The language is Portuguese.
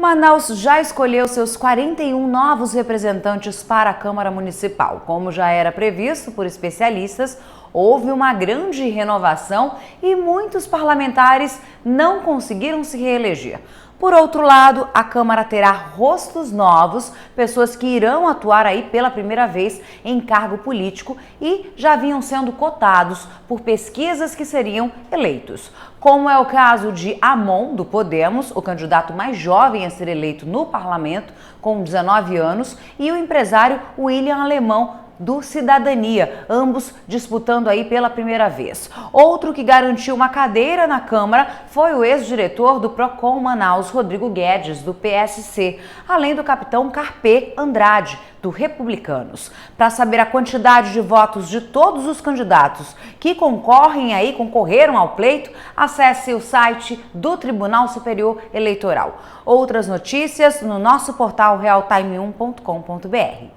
Manaus já escolheu seus 41 novos representantes para a Câmara Municipal. Como já era previsto por especialistas, houve uma grande renovação e muitos parlamentares não conseguiram se reeleger. Por outro lado, a Câmara terá rostos novos, pessoas que irão atuar aí pela primeira vez em cargo político e já vinham sendo cotados por pesquisas que seriam eleitos. Como é o caso de Amon, do Podemos, o candidato mais jovem a ser eleito no parlamento, com 19 anos, e o empresário William Alemão, do Cidadania, ambos disputando aí pela primeira vez. Outro que garantiu uma cadeira na Câmara foi o ex-diretor do Procon Manaus, Rodrigo Guedes, do PSC, além do capitão Carpê Andrade, do Republicanos. Para saber a quantidade de votos de todos os candidatos que concorreram ao pleito, acesse o site do Tribunal Superior Eleitoral. Outras notícias no nosso portal realtime1.com.br.